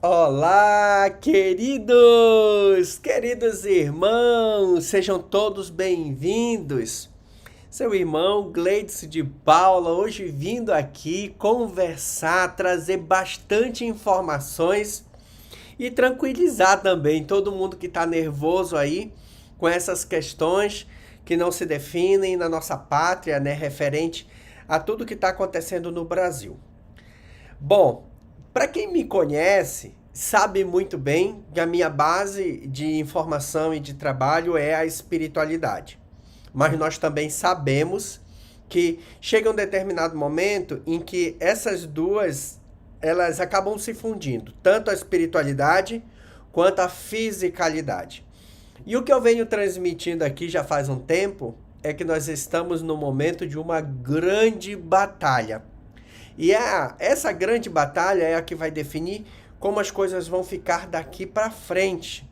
Olá, queridos irmãos, sejam todos bem-vindos. Seu irmão Gleides de Paula, hoje vindo aqui conversar, trazer bastante informações e tranquilizar também todo mundo que está nervoso aí com essas questões que não se definem na nossa pátria, né, referente a tudo que está acontecendo no Brasil. Bom, para quem me conhece, sabe muito bem que a minha base de informação e de trabalho é a espiritualidade. Mas nós também sabemos que chega um determinado momento em que essas duas elas acabam se fundindo, tanto a espiritualidade quanto a fisicalidade. E o que eu venho transmitindo aqui já faz um tempo é que nós estamos no momento de uma grande batalha. E essa grande batalha é a que vai definir como as coisas vão ficar daqui para frente.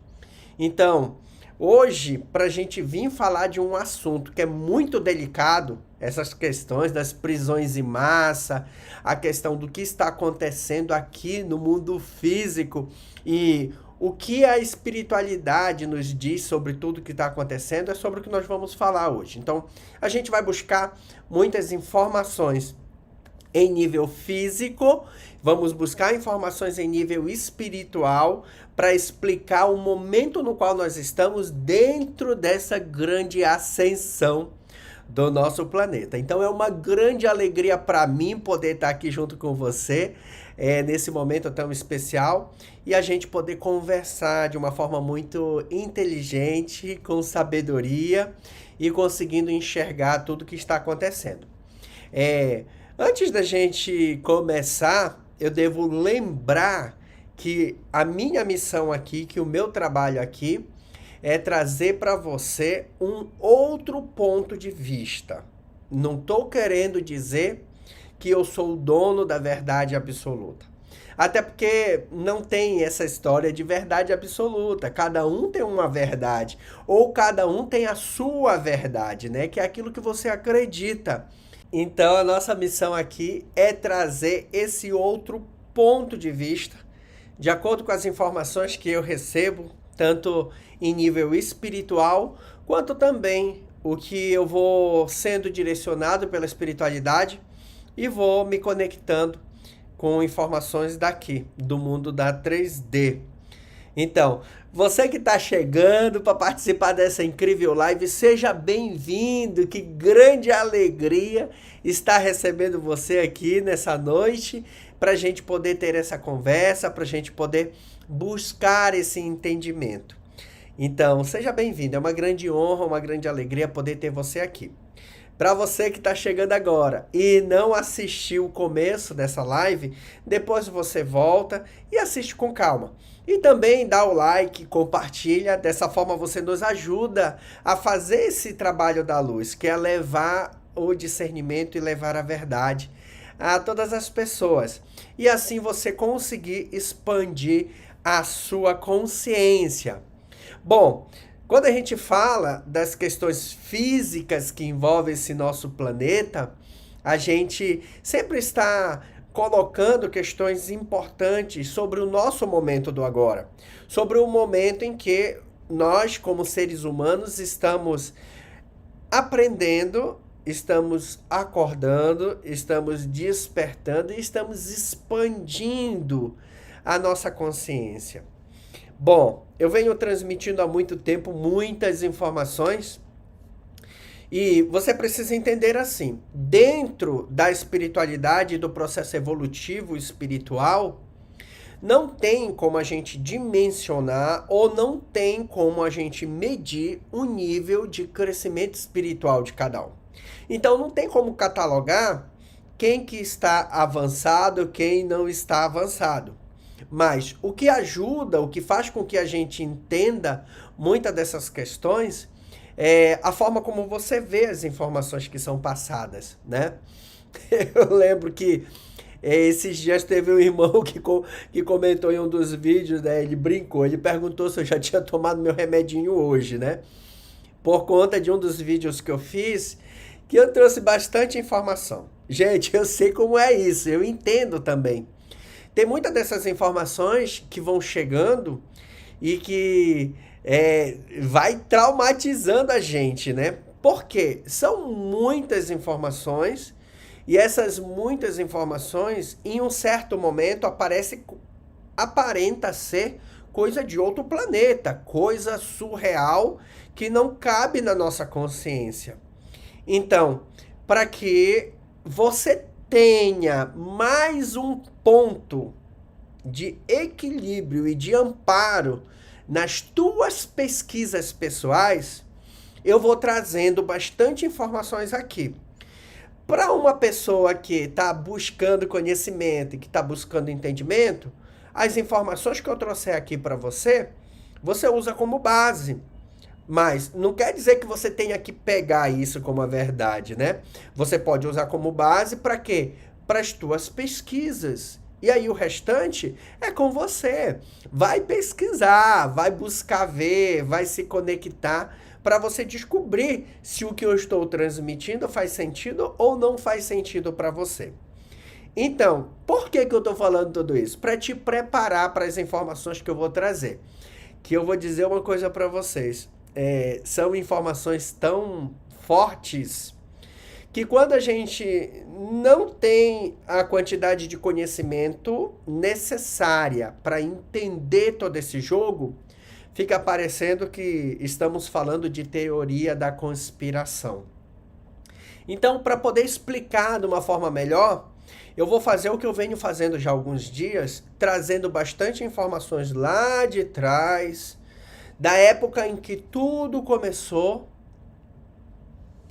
Então, hoje, para a gente vir falar de um assunto que é muito delicado, essas questões das prisões em massa, a questão do que está acontecendo aqui no mundo físico e o que a espiritualidade nos diz sobre tudo que está acontecendo, é sobre o que nós vamos falar hoje. Então, a gente vai buscar muitas informações em nível físico, vamos buscar informações em nível espiritual para explicar o momento no qual nós estamos dentro dessa grande ascensão do nosso planeta. Então é uma grande alegria para mim poder estar aqui junto com você nesse momento tão especial e a gente poder conversar de uma forma muito inteligente, com sabedoria e conseguindo enxergar tudo que está acontecendo. É, Antes da gente começar, eu devo lembrar que a minha missão aqui, que o meu trabalho aqui, é trazer para você um outro ponto de vista. Não estou querendo dizer que eu sou o dono da verdade absoluta. Até porque não tem essa história de verdade absoluta. Cada um tem uma verdade. Ou cada um tem a sua verdade, né? Que é aquilo que você acredita. Então, a nossa missão aqui é trazer esse outro ponto de vista, de acordo com as informações que eu recebo, tanto em nível espiritual, quanto também o que eu vou sendo direcionado pela espiritualidade e vou me conectando com informações daqui, do mundo da 3D. Então, você que está chegando para participar dessa incrível live, seja bem-vindo. Que grande alegria estar recebendo você aqui nessa noite para a gente poder ter essa conversa, para a gente poder buscar esse entendimento. Então, seja bem-vindo. É uma grande honra, uma grande alegria poder ter você aqui. Para você que está chegando agora e não assistiu o começo dessa live, depois você volta e assiste com calma. E também dá o like, compartilha, dessa forma você nos ajuda a fazer esse trabalho da luz, que é levar o discernimento e levar a verdade a todas as pessoas. E assim você conseguir expandir a sua consciência. Bom, quando a gente fala das questões físicas que envolvem esse nosso planeta, a gente sempre está colocando questões importantes sobre o nosso momento do agora, sobre o momento em que nós, como seres humanos, estamos aprendendo, estamos acordando, estamos despertando e estamos expandindo a nossa consciência. Bom, eu venho transmitindo há muito tempo muitas informações e você precisa entender assim, dentro da espiritualidade e do processo evolutivo espiritual, não tem como a gente dimensionar ou não tem como a gente medir o nível de crescimento espiritual de cada um. Então não tem como catalogar quem que está avançado, quem não está avançado. Mas o que ajuda, o que faz com que a gente entenda muitas dessas questões é a forma como você vê as informações que são passadas, né? Eu lembro que esses dias teve um irmão que comentou em um dos vídeos, né? Ele brincou, ele perguntou se eu já tinha tomado meu remedinho hoje, né? Por conta de um dos vídeos que eu fiz, que eu trouxe bastante informação. Gente, eu sei como é isso, eu entendo também. tem muitas dessas informações que vão chegando e que vai traumatizando a gente, né? Porque são muitas informações e essas muitas informações, em um certo momento, aparenta ser coisa de outro planeta, coisa surreal que não cabe na nossa consciência. Então, para que você tenha mais um ponto de equilíbrio e de amparo nas tuas pesquisas pessoais, eu vou trazendo bastante informações aqui. Para uma pessoa que está buscando conhecimento e que está buscando entendimento, as informações que eu trouxer aqui para você, você usa como base. Mas não quer dizer que você tenha que pegar isso como a verdade, né? Você pode usar como base para quê? Para as tuas pesquisas. E aí o restante é com você. Vai pesquisar, vai buscar ver, vai se conectar para você descobrir se o que eu estou transmitindo faz sentido ou não faz sentido para você. Então, por que eu estou falando tudo isso? Para te preparar para as informações que eu vou trazer. Que eu vou dizer uma coisa para vocês. São informações tão fortes que quando a gente não tem a quantidade de conhecimento necessária para entender todo esse jogo, fica parecendo que estamos falando de teoria da conspiração. Então, para poder explicar de uma forma melhor, eu vou fazer o que eu venho fazendo já há alguns dias, trazendo bastante informações lá de trás, da época em que tudo começou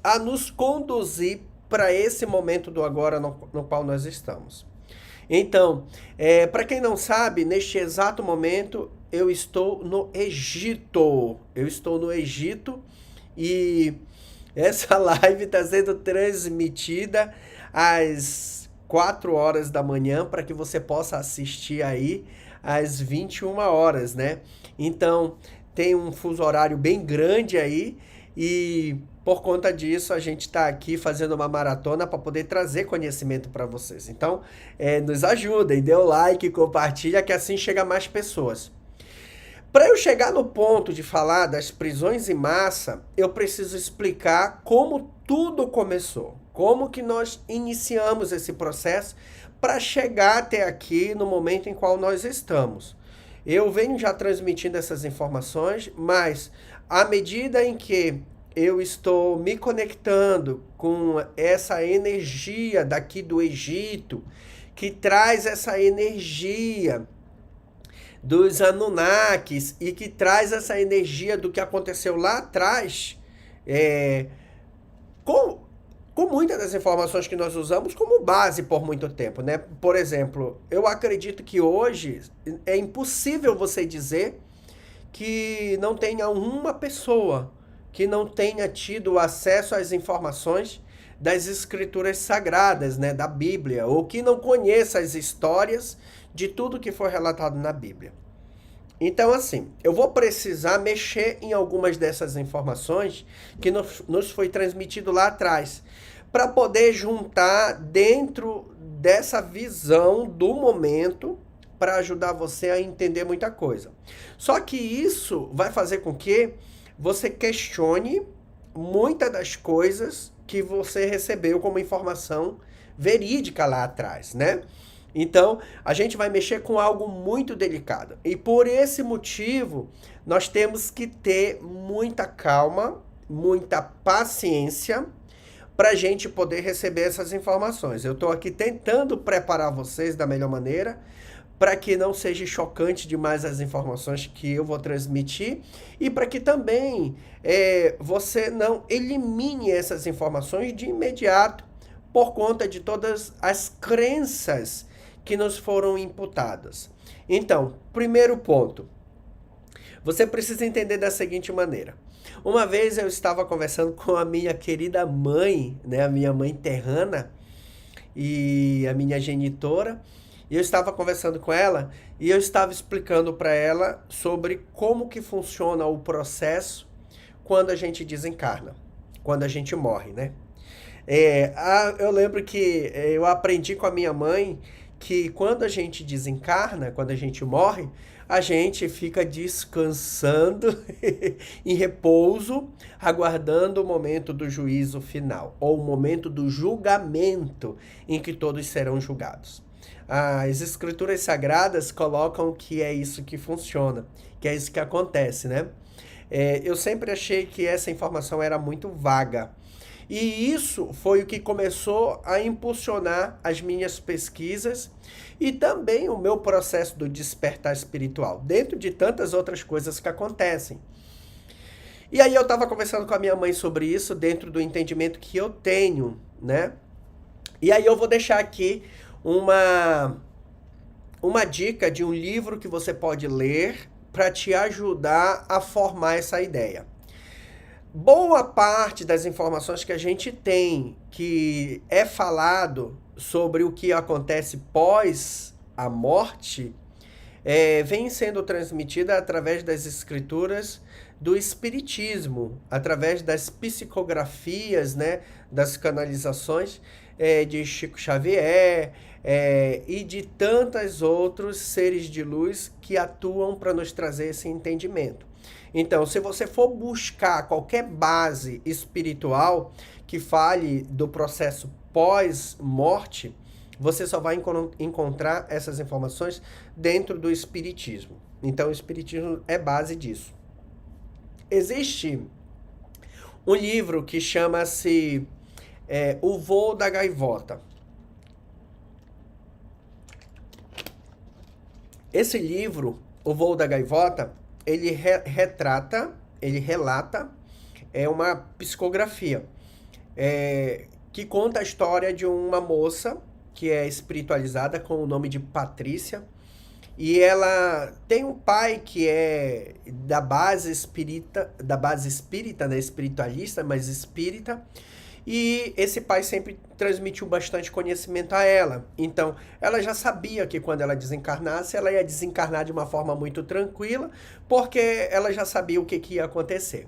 a nos conduzir para esse momento do agora no qual nós estamos. Então, para quem não sabe, neste exato momento eu estou no Egito. Eu estou no Egito e essa live está sendo transmitida às 4 horas da manhã para que você possa assistir aí às 21 horas, né? Então, tem um fuso horário bem grande aí e por conta disso a gente está aqui fazendo uma maratona para poder trazer conhecimento para vocês. Então, nos ajudem, dê o like, compartilha que assim chega a mais pessoas. Para eu chegar no ponto de falar das prisões em massa, eu preciso explicar como tudo começou, como que nós iniciamos esse processo para chegar até aqui no momento em qual nós estamos. Eu venho já transmitindo essas informações, mas à medida em que eu estou me conectando com essa energia daqui do Egito, que traz essa energia dos Anunnakis e que traz essa energia do que aconteceu lá atrás, com muitas das informações que nós usamos como base por muito tempo, né? Por exemplo, eu acredito que hoje é impossível você dizer que não tenha uma pessoa que não tenha tido acesso às informações das escrituras sagradas, né, da Bíblia, ou que não conheça as histórias de tudo que foi relatado na Bíblia. Então, assim, eu vou precisar mexer em algumas dessas informações que nos foi transmitido lá atrás, para poder juntar dentro dessa visão do momento, para ajudar você a entender muita coisa. Só que isso vai fazer com que você questione muitas das coisas que você recebeu como informação verídica lá atrás, né? Então, a gente vai mexer com algo muito delicado. E por esse motivo, nós temos que ter muita calma, muita paciência para a gente poder receber essas informações. Eu estou aqui tentando preparar vocês da melhor maneira, para que não seja chocante demais as informações que eu vou transmitir e para que também você não elimine essas informações de imediato por conta de todas as crenças que nos foram imputadas. Então, primeiro ponto, você precisa entender da seguinte maneira. Uma vez eu estava conversando com a minha querida mãe, né, a minha mãe terrana e a minha genitora, e eu estava conversando com ela e eu estava explicando para ela sobre como que funciona o processo quando a gente desencarna, quando a gente morre, né? Eu lembro que eu aprendi com a minha mãe que quando a gente desencarna, quando a gente morre, a gente fica descansando em repouso, aguardando o momento do juízo final, ou o momento do julgamento em que todos serão julgados. As escrituras sagradas colocam que é isso que funciona, que é isso que acontece, né? Eu sempre achei que essa informação era muito vaga. E isso foi o que começou a impulsionar as minhas pesquisas e também o meu processo do despertar espiritual, dentro de tantas outras coisas que acontecem. E aí eu estava conversando com a minha mãe sobre isso, dentro do entendimento que eu tenho, né? E aí eu vou deixar aqui uma dica de um livro que você pode ler para te ajudar a formar essa ideia. Boa parte das informações que a gente tem, que é falado sobre o que acontece pós a morte, vem sendo transmitida através das escrituras do espiritismo, através das psicografias, né, das canalizações de Chico Xavier e de tantos outros seres de luz que atuam para nos trazer esse entendimento. Então, se você for buscar qualquer base espiritual que fale do processo pós-morte, você só vai encontrar essas informações dentro do espiritismo. Então, o espiritismo é base disso. Existe um livro que chama-se O Voo da Gaivota. Esse livro, O Voo da Gaivota, ele relata uma psicografia que conta a história de uma moça que é espiritualizada com o nome de Patrícia, e ela tem um pai que é da base espírita, né, espiritualista, mas espírita, e esse pai sempre transmitiu bastante conhecimento a ela. Então, ela já sabia que quando ela desencarnasse, ela ia desencarnar de uma forma muito tranquila, porque ela já sabia o que ia acontecer.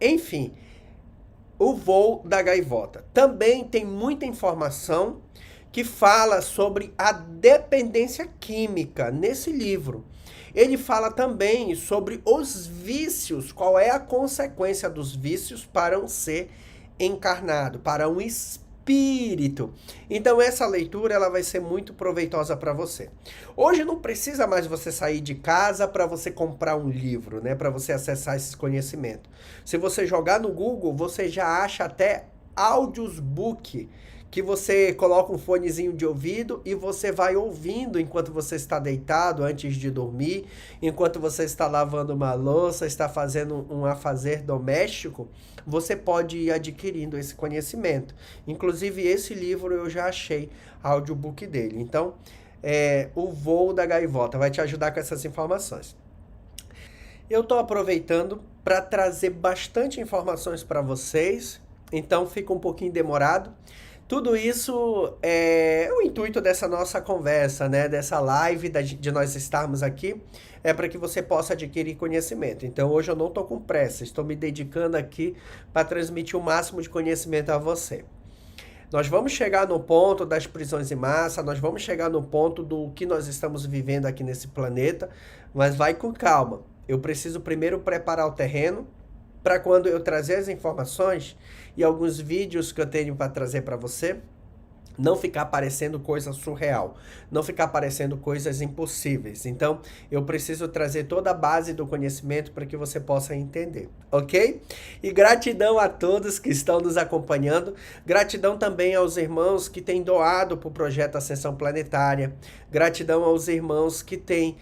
Enfim, O Voo da Gaivota. Também tem muita informação que fala sobre a dependência química nesse livro. Ele fala também sobre os vícios, qual é a consequência dos vícios para um ser encarnado, para um espírito. Então essa leitura ela vai ser muito proveitosa para você. Hoje não precisa mais você sair de casa para você comprar um livro, né, para você acessar esse conhecimento. Se você jogar no Google, você já acha até audiobook, que você coloca um fonezinho de ouvido e você vai ouvindo enquanto você está deitado, antes de dormir, enquanto você está lavando uma louça, está fazendo um afazer doméstico, você pode ir adquirindo esse conhecimento. Inclusive, esse livro eu já achei audiobook dele. Então, O Voo da Gaivota vai te ajudar com essas informações. Eu estou aproveitando para trazer bastante informações para vocês, então fica um pouquinho demorado. Tudo isso é o intuito dessa nossa conversa, né? Dessa live, de nós estarmos aqui, é para que você possa adquirir conhecimento. Então, hoje eu não estou com pressa, estou me dedicando aqui para transmitir o máximo de conhecimento a você. Nós vamos chegar no ponto das prisões em massa, nós vamos chegar no ponto do que nós estamos vivendo aqui nesse planeta, mas vai com calma. Eu preciso primeiro preparar o terreno, para quando eu trazer as informações e alguns vídeos que eu tenho para trazer para você, não ficar parecendo coisa surreal, não ficar parecendo coisas impossíveis. Então, eu preciso trazer toda a base do conhecimento para que você possa entender, ok? E gratidão a todos que estão nos acompanhando, gratidão também aos irmãos que têm doado para o projeto Ascensão Planetária, gratidão aos irmãos que têm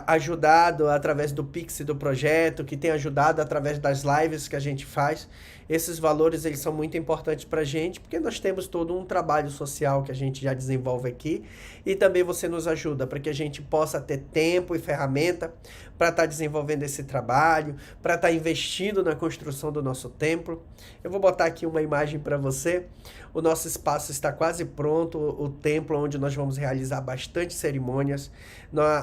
ajudado através do Pix do projeto, que têm ajudado através das lives que a gente faz. Esses valores eles são muito importantes para a gente, porque nós temos todo um trabalho social que a gente já desenvolve aqui, e também você nos ajuda para que a gente possa ter tempo e ferramenta para estar desenvolvendo esse trabalho, para estar investindo na construção do nosso templo. Eu vou botar aqui uma imagem para você. O nosso espaço está quase pronto, o templo onde nós vamos realizar bastante cerimônias.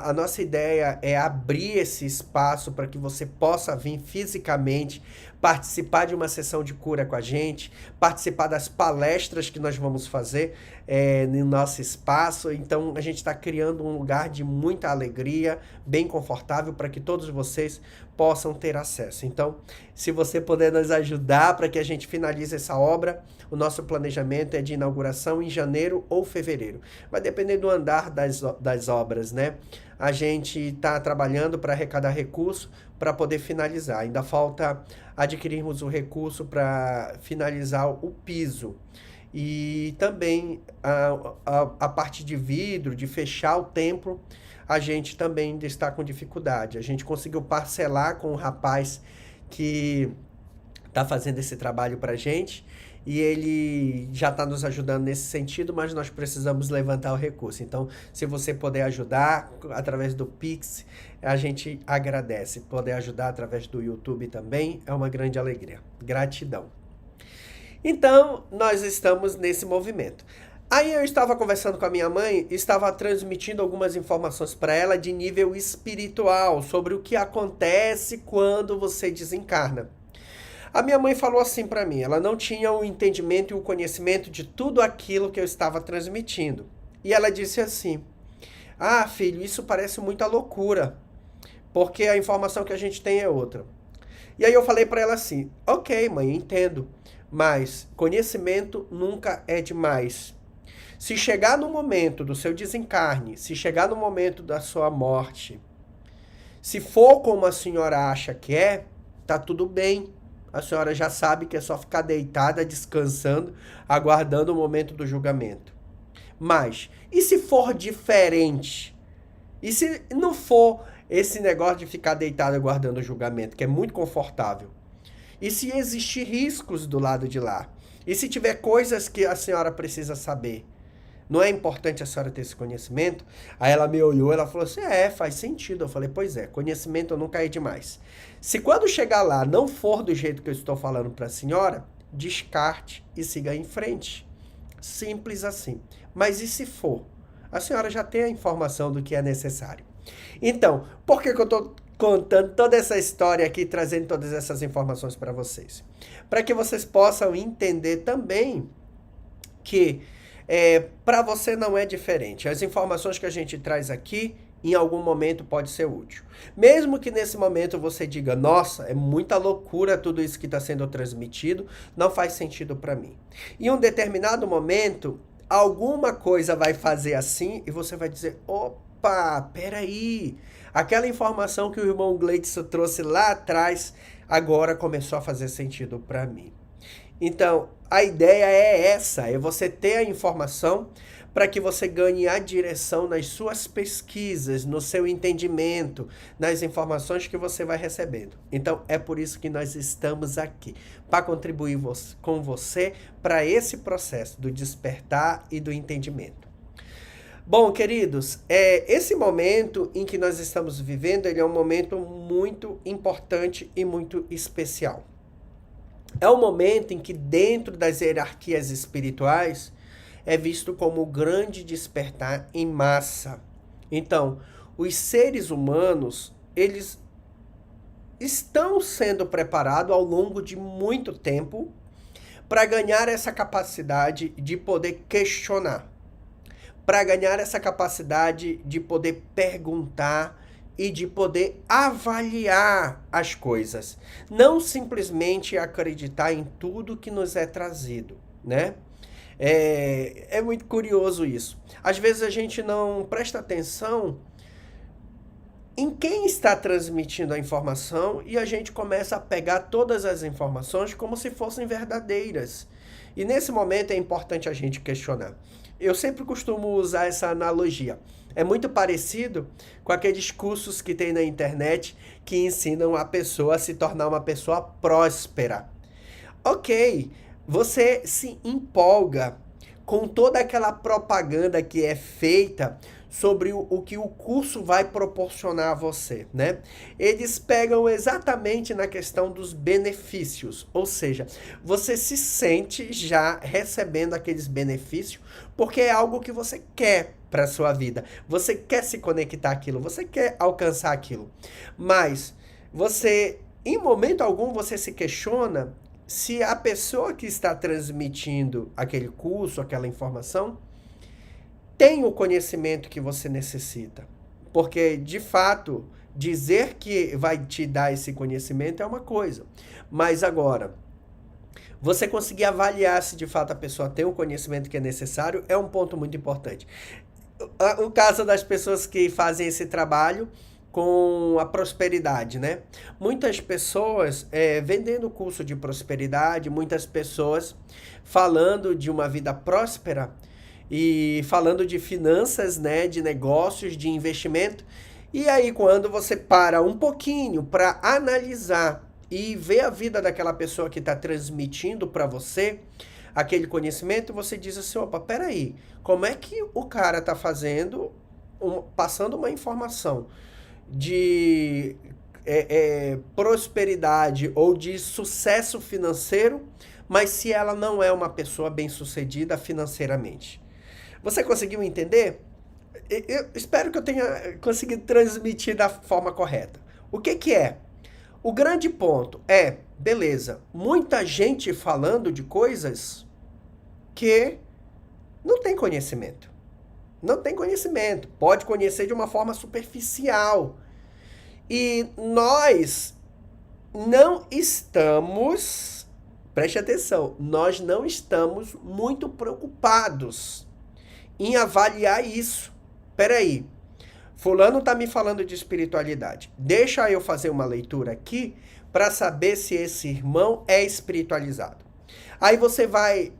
A nossa ideia é abrir esse espaço para que você possa vir fisicamente participar de uma sessão de cura com a gente, participar das palestras que nós vamos fazer no nosso espaço. Então, a gente está criando um lugar de muita alegria, bem confortável, para que todos vocês possam ter acesso. Então, se você puder nos ajudar para que a gente finalize essa obra, o nosso planejamento é de inauguração em janeiro ou fevereiro. Vai depender do andar das obras, né? A gente está trabalhando para arrecadar recurso para poder finalizar. Ainda falta adquirirmos o recurso para finalizar o piso. E também a parte de vidro, de fechar o templo, a gente também ainda está com dificuldade. A gente conseguiu parcelar com o rapaz que está fazendo esse trabalho para a gente, e ele já está nos ajudando nesse sentido, mas nós precisamos levantar o recurso. Então, se você puder ajudar através do Pix, a gente agradece. Poder ajudar através do YouTube também é uma grande alegria. Gratidão. Então, nós estamos nesse movimento. Aí eu estava conversando com a minha mãe, estava transmitindo algumas informações para ela de nível espiritual, sobre o que acontece quando você desencarna. A minha mãe falou assim para mim, ela não tinha o entendimento e o conhecimento de tudo aquilo que eu estava transmitindo. E ela disse assim, filho, isso parece muita loucura, porque a informação que a gente tem é outra. E aí eu falei para ela assim, ok, mãe, entendo, mas conhecimento nunca é demais. Se chegar no momento do seu desencarne, se chegar no momento da sua morte, se for como a senhora acha que é, tá tudo bem. A senhora já sabe que é só ficar deitada, descansando, aguardando o momento do julgamento. Mas, e se for diferente? E se não for esse negócio de ficar deitado aguardando o julgamento, que é muito confortável? E se existir riscos do lado de lá? E se tiver coisas que a senhora precisa saber? Não é importante a senhora ter esse conhecimento? Aí ela me olhou, ela falou assim, faz sentido. Eu falei, pois é, conhecimento nunca é demais. Se quando chegar lá não for do jeito que eu estou falando para a senhora, descarte e siga em frente. Simples assim. Mas e se for? A senhora já tem a informação do que é necessário. Então, por que eu estou contando toda essa história aqui, trazendo todas essas informações para vocês? Para que vocês possam entender também que para você não é diferente. As informações que a gente traz aqui, em algum momento pode ser útil. Mesmo que nesse momento você diga, nossa, é muita loucura tudo isso que está sendo transmitido, não faz sentido para mim. Em um determinado momento, alguma coisa vai fazer assim e você vai dizer, opa, peraí, aquela informação que o irmão Gleidson trouxe lá atrás, agora começou a fazer sentido para mim. Então, a ideia é essa, é você ter a informação para que você ganhe a direção nas suas pesquisas, no seu entendimento, nas informações que você vai recebendo. Então, é por isso que nós estamos aqui, para contribuir com você para esse processo do despertar e do entendimento. Bom, queridos, esse momento em que nós estamos vivendo, ele é um momento muito importante e muito especial. É um momento em que dentro das hierarquias espirituais é visto como o grande despertar em massa. Então, os seres humanos, eles estão sendo preparados ao longo de muito tempo para ganhar essa capacidade de poder questionar, para ganhar essa capacidade de poder perguntar e de poder avaliar as coisas. Não simplesmente acreditar em tudo que nos é trazido, né? É muito curioso isso. Às vezes a gente não presta atenção em quem está transmitindo a informação e a gente começa a pegar todas as informações como se fossem verdadeiras. E nesse momento é importante a gente questionar. Eu sempre costumo usar essa analogia. É muito parecido com aqueles cursos que tem na internet que ensinam a pessoa a se tornar uma pessoa próspera. Ok, você se empolga com toda aquela propaganda que é feita sobre o que o curso vai proporcionar a você, né? Eles pegam exatamente na questão dos benefícios, ou seja, você se sente já recebendo aqueles benefícios porque é algo que você quer para a sua vida. Você quer se conectar àquilo, você quer alcançar aquilo. Mas você em momento algum você se questiona se a pessoa que está transmitindo aquele curso, aquela informação, tem o conhecimento que você necessita. Porque, de fato, dizer que vai te dar esse conhecimento é uma coisa. Mas agora, você conseguir avaliar se de fato a pessoa tem o conhecimento que é necessário é um ponto muito importante. O caso das pessoas que fazem esse trabalho com a prosperidade, né? Muitas pessoas vendendo curso de prosperidade, muitas pessoas falando de uma vida próspera e falando de finanças, né? De negócios, de investimento. E aí, quando você para um pouquinho para analisar e ver a vida daquela pessoa que está transmitindo para você aquele conhecimento, você diz assim, opa, peraí, como é que o cara está fazendo, passando uma informação de prosperidade ou de sucesso financeiro, mas se ela não é uma pessoa bem-sucedida financeiramente? Você conseguiu entender? Eu espero que eu tenha conseguido transmitir da forma correta. O que é? O grande ponto é, beleza, muita gente falando de coisas que não tem conhecimento. Não tem conhecimento. Pode conhecer de uma forma superficial. E nós não estamos, preste atenção, nós não estamos muito preocupados em avaliar isso. Peraí, fulano tá me falando de espiritualidade. Deixa eu fazer uma leitura aqui para saber se esse irmão é espiritualizado. Aí você vai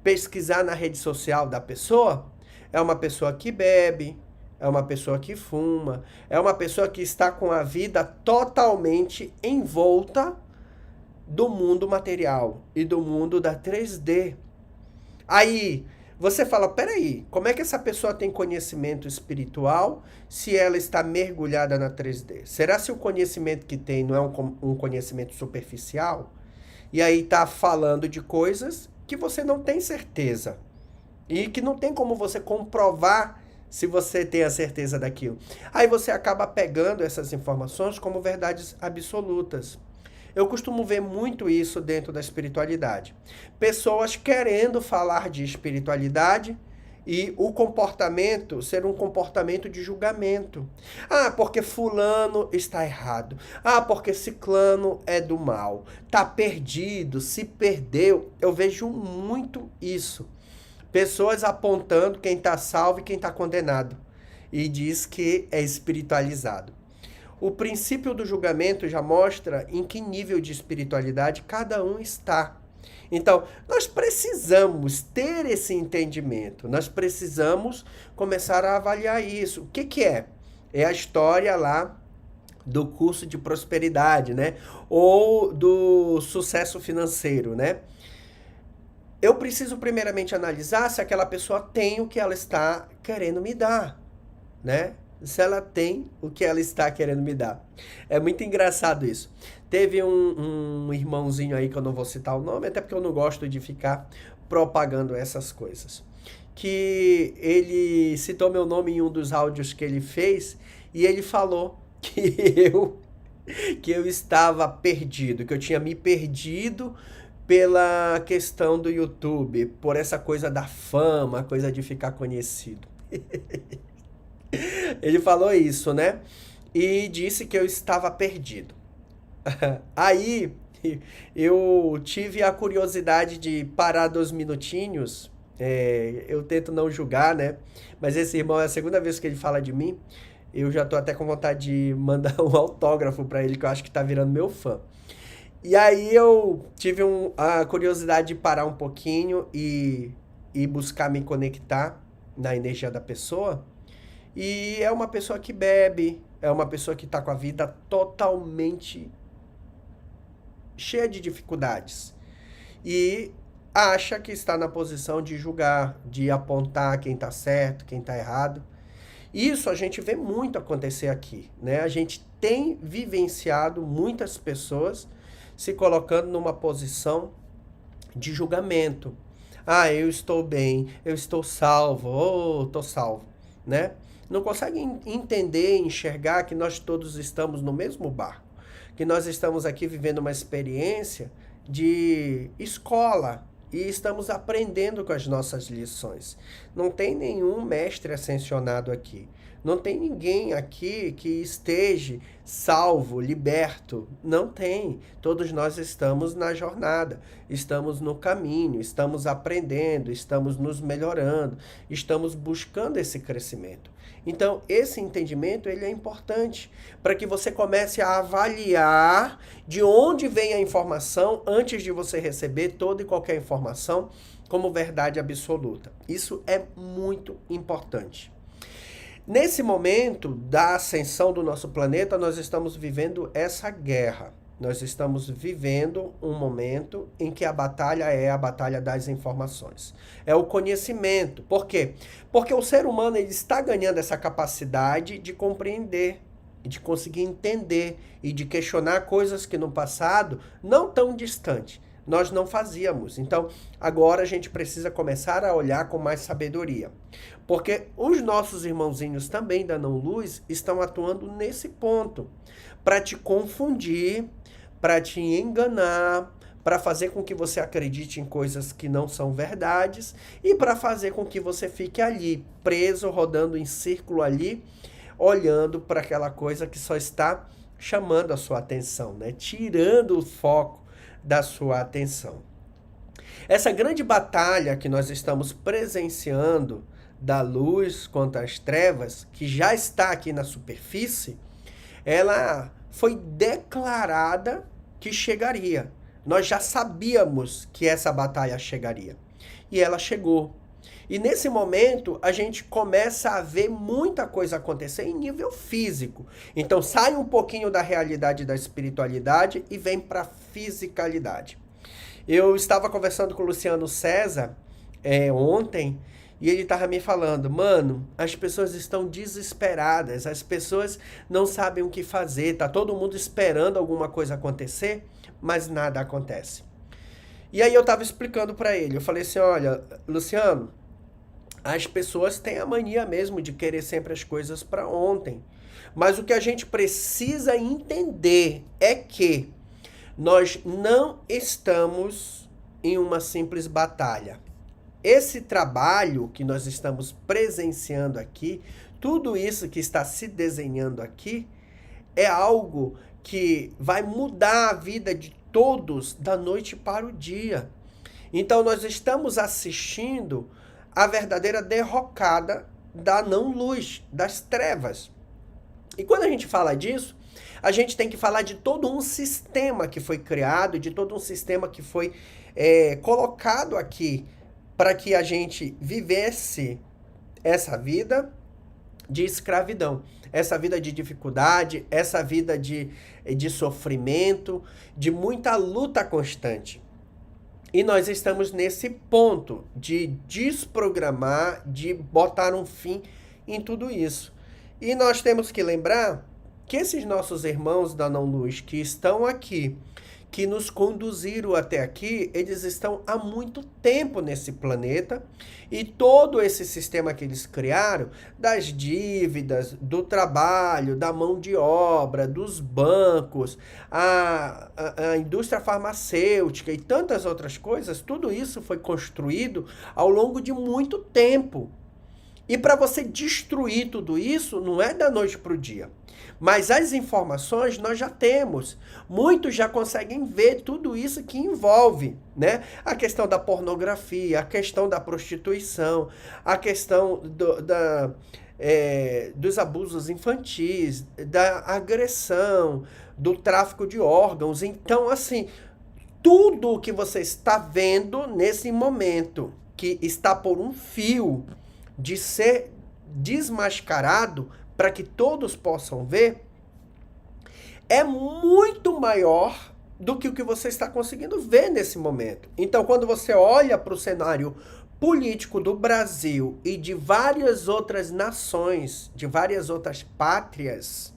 pesquisar na rede social da pessoa, é uma pessoa que bebe, é uma pessoa que fuma, é uma pessoa que está com a vida totalmente envolta do mundo material e do mundo da 3D. Aí você fala, peraí, como é que essa pessoa tem conhecimento espiritual se ela está mergulhada na 3D? Será se o conhecimento que tem não é um conhecimento superficial? E aí tá falando de coisas que você não tem certeza. E que não tem como você comprovar se você tem a certeza daquilo. Aí você acaba pegando essas informações como verdades absolutas. Eu costumo ver muito isso dentro da espiritualidade. Pessoas querendo falar de espiritualidade e o comportamento ser um comportamento de julgamento. Ah, porque fulano está errado. Ah, porque ciclano é do mal. Tá perdido, se perdeu. Eu vejo muito isso. Pessoas apontando quem está salvo e quem está condenado. E diz que é espiritualizado. O princípio do julgamento já mostra em que nível de espiritualidade cada um está. Então, nós precisamos ter esse entendimento, nós precisamos começar a avaliar isso. O que é? É a história lá do curso de prosperidade, né? Ou do sucesso financeiro, né? Eu preciso primeiramente analisar se aquela pessoa tem o que ela está querendo me dar, né? Se ela tem o que ela está querendo me dar. É muito engraçado isso. Teve um irmãozinho aí, que eu não vou citar o nome, até porque eu não gosto de ficar propagando essas coisas. Que ele citou meu nome em um dos áudios que ele fez e ele falou que eu estava perdido, que eu tinha me perdido pela questão do YouTube, por essa coisa da fama, coisa de ficar conhecido. Ele falou isso, né? E disse que eu estava perdido. Aí eu tive a curiosidade de parar 2 minutinhos. Eu tento não julgar, né? Mas esse irmão é a segunda vez que ele fala de mim. Eu já tô até com vontade de mandar um autógrafo para ele, que eu acho que tá virando meu fã. E aí eu tive a curiosidade de parar um pouquinho e buscar me conectar na energia da pessoa. E é uma pessoa que bebe, é uma pessoa que está com a vida totalmente cheia de dificuldades. E acha que está na posição de julgar, de apontar quem está certo, quem está errado. Isso a gente vê muito acontecer aqui, né? A gente tem vivenciado muitas pessoas se colocando numa posição de julgamento. Ah, eu estou bem, eu estou salvo, estou salvo, né? Não conseguem entender, enxergar que nós todos estamos no mesmo barco, que nós estamos aqui vivendo uma experiência de escola e estamos aprendendo com as nossas lições. Não tem nenhum mestre ascensionado aqui. Não tem ninguém aqui que esteja salvo, liberto. Não tem. Todos nós estamos na jornada, estamos no caminho, estamos aprendendo, estamos nos melhorando, estamos buscando esse crescimento. Então, esse entendimento ele é importante para que você comece a avaliar de onde vem a informação antes de você receber toda e qualquer informação como verdade absoluta. Isso é muito importante. Nesse momento da ascensão do nosso planeta, nós estamos vivendo essa guerra. Nós estamos vivendo um momento em que a batalha é a batalha das informações. É o conhecimento. Por quê? Porque o ser humano ele está ganhando essa capacidade de compreender, de conseguir entender e de questionar coisas que no passado, não tão distante, nós não fazíamos. Então, agora a gente precisa começar a olhar com mais sabedoria. Porque os nossos irmãozinhos também da não-luz estão atuando nesse ponto. Para te confundir, para te enganar, para fazer com que você acredite em coisas que não são verdades e para fazer com que você fique ali, preso, rodando em círculo ali, olhando para aquela coisa que só está chamando a sua atenção, né? Tirando o foco da sua atenção. Essa grande batalha que nós estamos presenciando da luz contra as trevas, que já está aqui na superfície, ela foi declarada que chegaria. Nós já sabíamos que essa batalha chegaria. E ela chegou. E nesse momento, a gente começa a ver muita coisa acontecer em nível físico. Então, sai um pouquinho da realidade da espiritualidade e vem para a fisicalidade. Eu estava conversando com o Luciano César ontem, e ele estava me falando, mano, as pessoas estão desesperadas, as pessoas não sabem o que fazer, tá todo mundo esperando alguma coisa acontecer, mas nada acontece. E aí eu estava explicando para ele, eu falei assim, olha, Luciano, as pessoas têm a mania mesmo de querer sempre as coisas para ontem, mas o que a gente precisa entender é que nós não estamos em uma simples batalha. Esse trabalho que nós estamos presenciando aqui, tudo isso que está se desenhando aqui, é algo que vai mudar a vida de todos da noite para o dia. Então nós estamos assistindo a verdadeira derrocada da não-luz, das trevas. E quando a gente fala disso, a gente tem que falar de todo um sistema que foi criado, de todo um sistema que foi colocado aqui para que a gente vivesse essa vida de escravidão, essa vida de dificuldade, essa vida de sofrimento, de muita luta constante. E nós estamos nesse ponto de desprogramar, de botar um fim em tudo isso. E nós temos que lembrar que esses nossos irmãos da não-luz que estão aqui, que nos conduziram até aqui, eles estão há muito tempo nesse planeta e todo esse sistema que eles criaram, das dívidas, do trabalho, da mão de obra, dos bancos, a indústria farmacêutica e tantas outras coisas, tudo isso foi construído ao longo de muito tempo. E para você destruir tudo isso, não é da noite para o dia. Mas as informações nós já temos. Muitos já conseguem ver tudo isso que envolve, né? A questão da pornografia, a questão da prostituição, a questão dos abusos infantis, da agressão, do tráfico de órgãos. Então, assim, tudo o que você está vendo nesse momento, que está por um fio de ser desmascarado para que todos possam ver, é muito maior do que o que você está conseguindo ver nesse momento. Então, quando você olha para o cenário político do Brasil e de várias outras nações, de várias outras pátrias,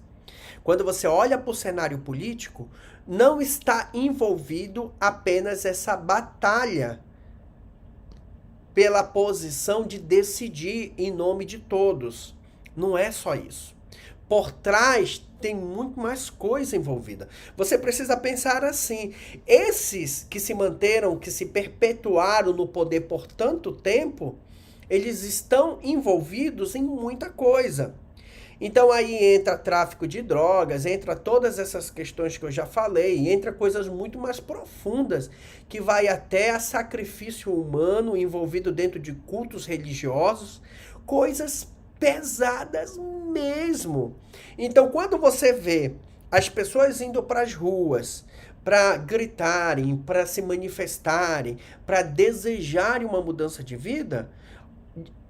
quando você olha para o cenário político, não está envolvido apenas essa batalha pela posição de decidir em nome de todos. Não é só isso. por trás tem muito mais coisa envolvida. Você precisa pensar assim, esses que se manteram, que se perpetuaram no poder por tanto tempo, eles estão envolvidos em muita coisa. Então aí entra tráfico de drogas, entra todas essas questões que eu já falei, entra coisas muito mais profundas, que vai até a sacrifício humano envolvido dentro de cultos religiosos, coisas pesadas mesmo. Então quando você vê as pessoas indo para as ruas, para gritarem, para se manifestarem, para desejarem uma mudança de vida,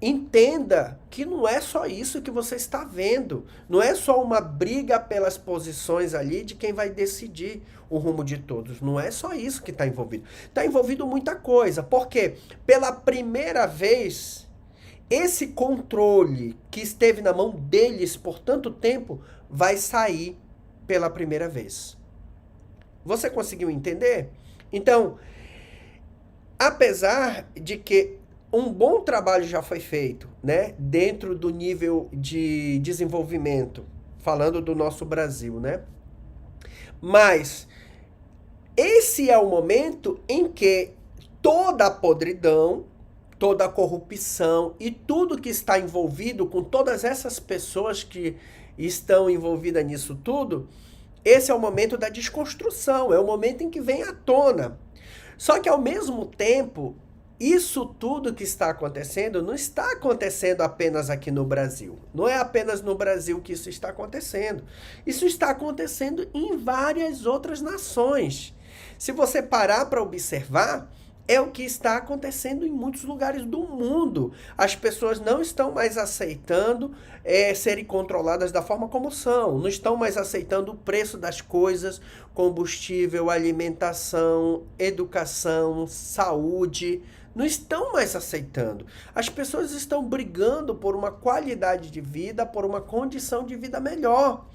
entenda que não é só isso que você está vendo. Não é só uma briga pelas posições ali de quem vai decidir o rumo de todos. Não é só isso que está envolvido. Está envolvido muita coisa. Porque pela primeira vez, esse controle que esteve na mão deles por tanto tempo vai sair pela primeira vez. Você conseguiu entender? Então, apesar de que um bom trabalho já foi feito, né, dentro do nível de desenvolvimento, falando do nosso Brasil, né? Mas esse é o momento em que toda a podridão, toda a corrupção e tudo que está envolvido com todas essas pessoas que estão envolvidas nisso tudo, esse é o momento da desconstrução, é o momento em que vem à tona. Só que ao mesmo tempo, isso tudo que está acontecendo não está acontecendo apenas aqui no Brasil. Não é apenas no Brasil que isso está acontecendo. Isso está acontecendo em várias outras nações. Se você parar para observar, é o que está acontecendo em muitos lugares do mundo. As pessoas não estão mais aceitando serem controladas da forma como são. Não estão mais aceitando o preço das coisas, combustível, alimentação, educação, saúde. Não estão mais aceitando. As pessoas estão brigando por uma qualidade de vida, por uma condição de vida melhor.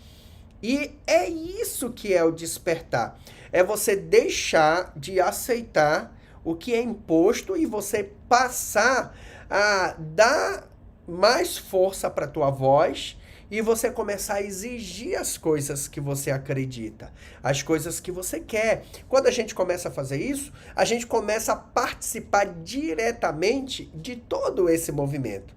E é isso que é o despertar. É você deixar de aceitar o que é imposto e você passar a dar mais força para a tua voz e você começar a exigir as coisas que você acredita, as coisas que você quer. Quando a gente começa a fazer isso, a gente começa a participar diretamente de todo esse movimento.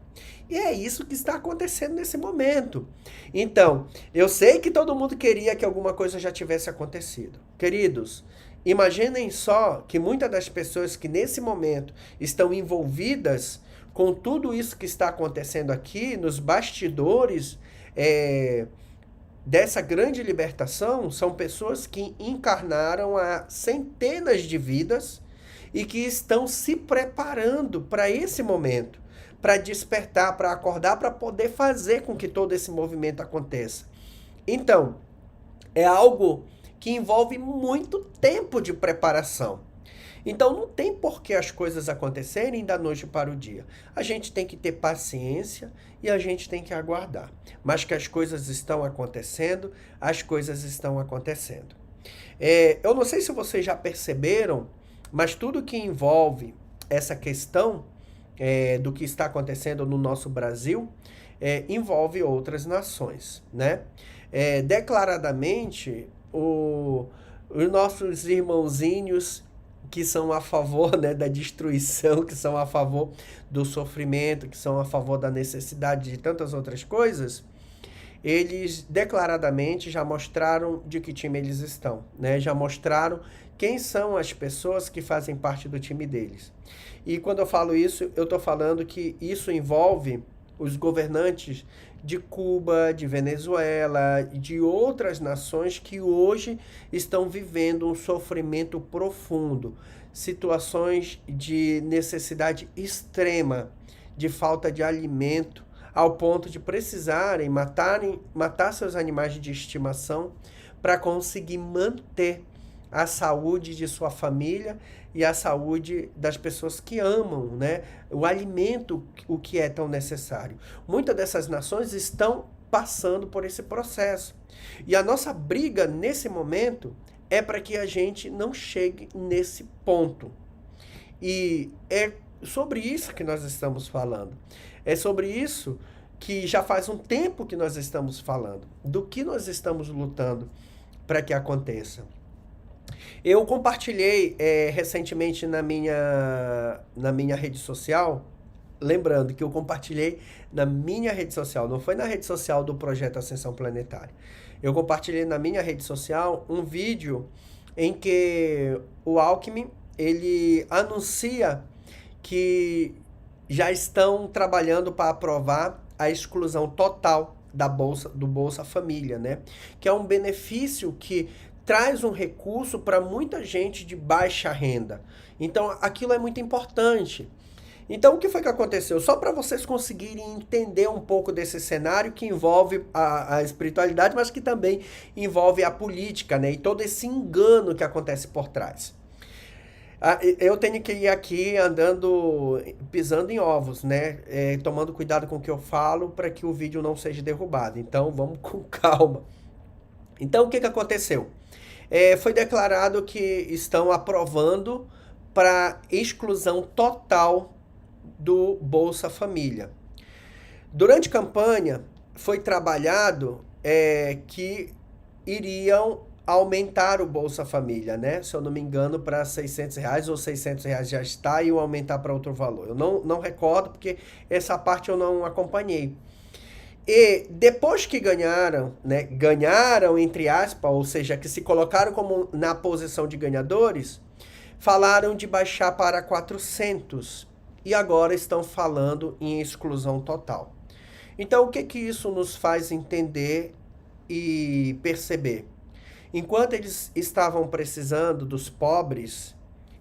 E é isso que está acontecendo nesse momento. Então, eu sei que todo mundo queria que alguma coisa já tivesse acontecido. Queridos, imaginem só que muitas das pessoas que nesse momento estão envolvidas com tudo isso que está acontecendo aqui, nos bastidores dessa grande libertação, são pessoas que encarnaram há centenas de vidas e que estão se preparando para esse momento, para despertar, para acordar, para poder fazer com que todo esse movimento aconteça. Então, é algo que envolve muito tempo de preparação. Então não tem por que as coisas acontecerem da noite para o dia. A gente tem que ter paciência e a gente tem que aguardar. Mas que as coisas estão acontecendo, as coisas estão acontecendo. Eu não sei se vocês já perceberam, mas tudo que envolve essa questão do que está acontecendo no nosso Brasil envolve outras nações, né? Declaradamente, os nossos irmãozinhos que são a favor, né, da destruição, que são a favor do sofrimento, que são a favor da necessidade de tantas outras coisas, eles declaradamente já mostraram de que time eles estão, né? Já mostraram quem são as pessoas que fazem parte do time deles. E quando eu falo isso, eu estou falando que isso envolve os governantes de Cuba, de Venezuela, de outras nações que hoje estão vivendo um sofrimento profundo, situações de necessidade extrema, de falta de alimento, ao ponto de precisarem matar seus animais de estimação para conseguir manter a saúde de sua família e a saúde das pessoas que amam, né? O alimento, o que é tão necessário. Muitas dessas nações estão passando por esse processo. E a nossa briga nesse momento é para que a gente não chegue nesse ponto. E é sobre isso que nós estamos falando. É sobre isso que já faz um tempo que nós estamos falando, do que nós estamos lutando para que aconteça. Eu compartilhei recentemente na minha rede social, lembrando que eu compartilhei na minha rede social, não foi na rede social do Projeto Ascensão Planetária. Eu compartilhei na minha rede social um vídeo em que o Alckmin, ele anuncia que já estão trabalhando para aprovar a exclusão total do Bolsa Família, né? Que é um benefício que traz um recurso para muita gente de baixa renda. Então, aquilo é muito importante. Então, o que foi que aconteceu? Só para vocês conseguirem entender um pouco desse cenário que envolve a espiritualidade, mas que também envolve a política, né? E todo esse engano que acontece por trás. Eu tenho que ir aqui andando, pisando em ovos, né? Tomando cuidado com o que eu falo para que o vídeo não seja derrubado. Então, vamos com calma. Então, o que aconteceu? Foi declarado que estão aprovando para exclusão total do Bolsa Família. Durante a campanha, foi trabalhado que iriam aumentar o Bolsa Família, né? Se eu não me engano, para R$ 600 ou R$ 600 já está, e aumentar para outro valor. Eu não recordo, porque essa parte eu não acompanhei. E depois que ganharam, né? Ganharam, entre aspas, ou seja, que se colocaram como na posição de ganhadores, falaram de baixar para 400. E agora estão falando em exclusão total. Então, o que isso nos faz entender e perceber? Enquanto eles estavam precisando dos pobres,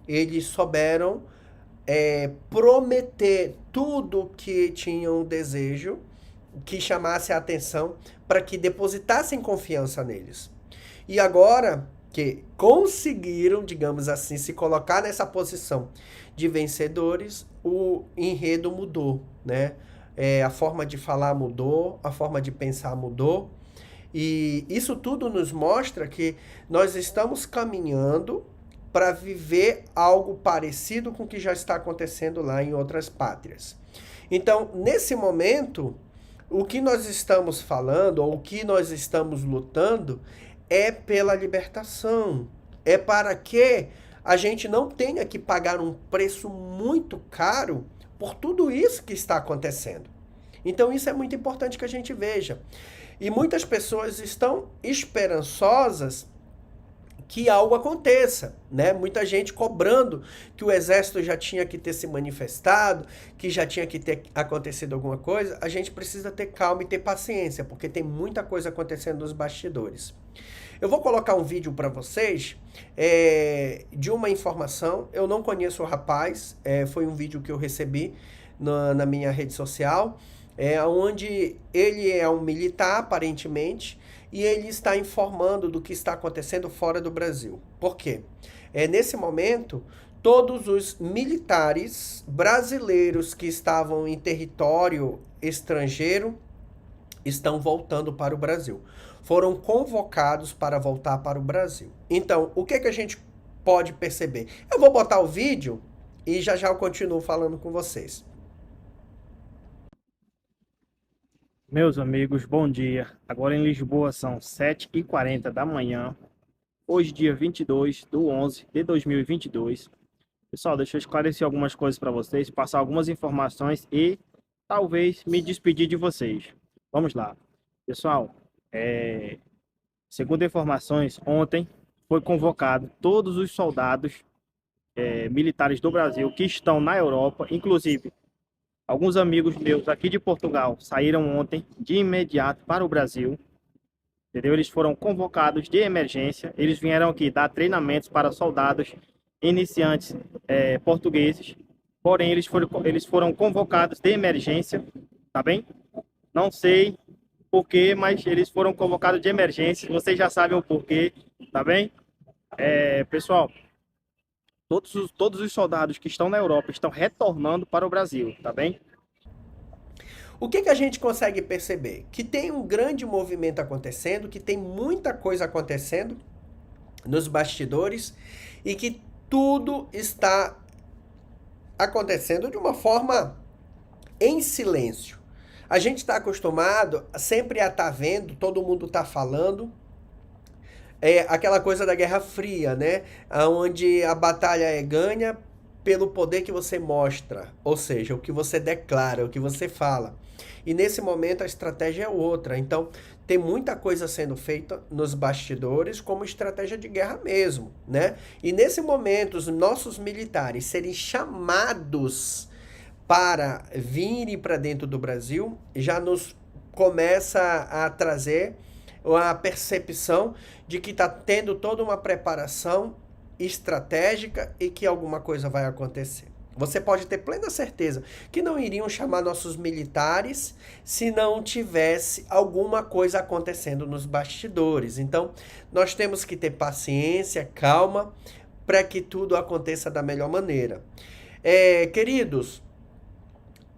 eles souberam prometer tudo que tinham desejo, que chamasse a atenção, para que depositassem confiança neles. E agora que conseguiram, digamos assim, se colocar nessa posição de vencedores, o enredo mudou, né? A forma de falar mudou, a forma de pensar mudou. E isso tudo nos mostra que nós estamos caminhando para viver algo parecido com o que já está acontecendo lá em outras pátrias. Então, nesse momento, o que nós estamos falando, ou o que nós estamos lutando, é pela libertação. É para que a gente não tenha que pagar um preço muito caro por tudo isso que está acontecendo. Então, isso é muito importante que a gente veja. E muitas pessoas estão esperançosas que algo aconteça, né? Muita gente cobrando que o exército já tinha que ter se manifestado, que já tinha que ter acontecido alguma coisa. A gente precisa ter calma e ter paciência, porque tem muita coisa acontecendo nos bastidores. Eu vou colocar um vídeo para vocês de uma informação. Eu não conheço o rapaz, foi um vídeo que eu recebi na minha rede social, onde ele é um militar, aparentemente, e ele está informando do que está acontecendo fora do Brasil. Por quê? Nesse momento, todos os militares brasileiros que estavam em território estrangeiro estão voltando para o Brasil. Foram convocados para voltar para o Brasil. Então, o que a gente pode perceber? Eu vou botar o vídeo e já eu continuo falando com vocês. Meus amigos, bom dia. Agora em Lisboa são 7h40 da manhã, hoje dia 22/11/2022. Pessoal, deixa eu esclarecer algumas coisas para vocês, passar algumas informações e talvez me despedir de vocês. Vamos lá. Pessoal, segundo informações, ontem foi convocado todos os soldados militares do Brasil que estão na Europa, inclusive alguns amigos meus aqui de Portugal saíram ontem de imediato para o Brasil, entendeu? Eles foram convocados de emergência, eles vieram aqui dar treinamentos para soldados iniciantes portugueses, porém eles foram convocados de emergência, tá bem? Não sei porquê, mas eles foram convocados de emergência, vocês já sabem o porquê, tá bem? Pessoal, todos os soldados que estão na Europa estão retornando para o Brasil, tá bem? O que a gente consegue perceber? Que tem um grande movimento acontecendo, que tem muita coisa acontecendo nos bastidores e que tudo está acontecendo de uma forma em silêncio. A gente está acostumado sempre a estar vendo, todo mundo está falando, aquela coisa da Guerra Fria, né? Onde a batalha é ganha pelo poder que você mostra, ou seja, o que você declara, o que você fala. E nesse momento a estratégia é outra. Então, tem muita coisa sendo feita nos bastidores como estratégia de guerra mesmo, né? E nesse momento, os nossos militares serem chamados para virem para dentro do Brasil, já nos começa a trazer a percepção de que está tendo toda uma preparação estratégica e que alguma coisa vai acontecer. Você pode ter plena certeza que não iriam chamar nossos militares se não tivesse alguma coisa acontecendo nos bastidores. Então, nós temos que ter paciência, calma, para que tudo aconteça da melhor maneira. Queridos,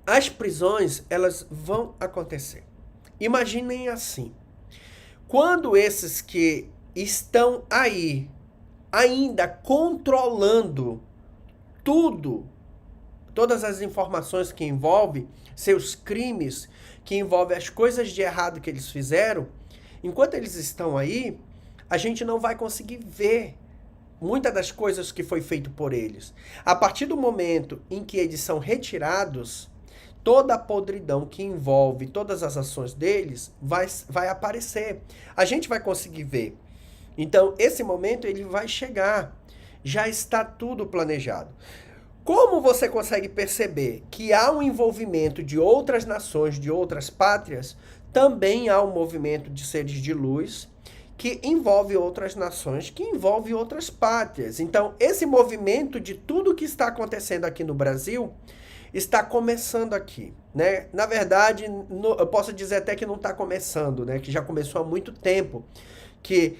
as prisões, elas vão acontecer. Imaginem assim. Quando esses que estão aí, ainda controlando tudo, todas as informações que envolvem seus crimes, que envolvem as coisas de errado que eles fizeram, enquanto eles estão aí, a gente não vai conseguir ver muitas das coisas que foi feito por eles. A partir do momento em que eles são retirados, toda a podridão que envolve todas as ações deles vai aparecer. A gente vai conseguir ver. Então, esse momento ele vai chegar. Já está tudo planejado. Como você consegue perceber que há um envolvimento de outras nações, de outras pátrias, também há um movimento de seres de luz que envolve outras nações, que envolve outras pátrias. Então, esse movimento de tudo que está acontecendo aqui no Brasil está começando aqui, né? Na verdade, eu posso dizer até que não está começando, né? Que já começou há muito tempo, que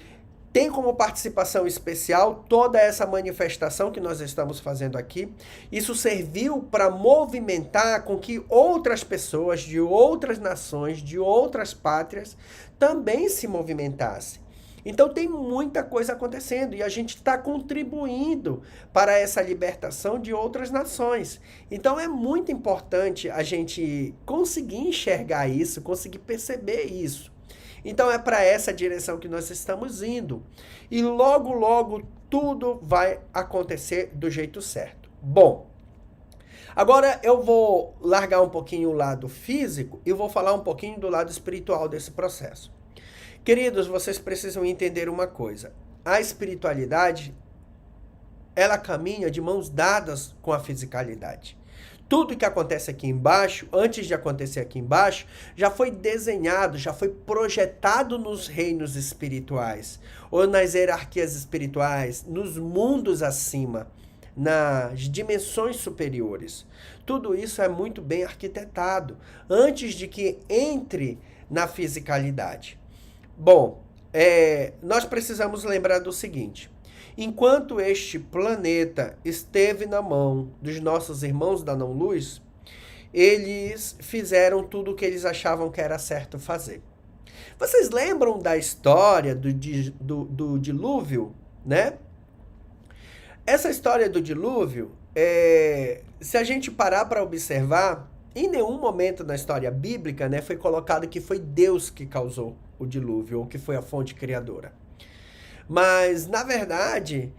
tem como participação especial toda essa manifestação que nós estamos fazendo aqui. Isso serviu para movimentar com que outras pessoas de outras nações, de outras pátrias, também se movimentassem. Então tem muita coisa acontecendo e a gente está contribuindo para essa libertação de outras nações. Então é muito importante a gente conseguir enxergar isso, conseguir perceber isso. Então é para essa direção que nós estamos indo. E logo, logo, tudo vai acontecer do jeito certo. Bom, agora eu vou largar um pouquinho o lado físico e vou falar um pouquinho do lado espiritual desse processo. Queridos, vocês precisam entender uma coisa. A espiritualidade, ela caminha de mãos dadas com a fisicalidade. Tudo que acontece aqui embaixo, antes de acontecer aqui embaixo, já foi desenhado, já foi projetado nos reinos espirituais, ou nas hierarquias espirituais, nos mundos acima, nas dimensões superiores. Tudo isso é muito bem arquitetado, antes de que entre na fisicalidade. Bom, nós precisamos lembrar do seguinte. Enquanto este planeta esteve na mão dos nossos irmãos da não-luz, eles fizeram tudo o que eles achavam que era certo fazer. Vocês lembram da história do dilúvio, né? Essa história do dilúvio, se a gente parar para observar, em nenhum momento na história bíblica, né, foi colocado que foi Deus que causou o dilúvio, ou que foi a fonte criadora. Mas, na verdade,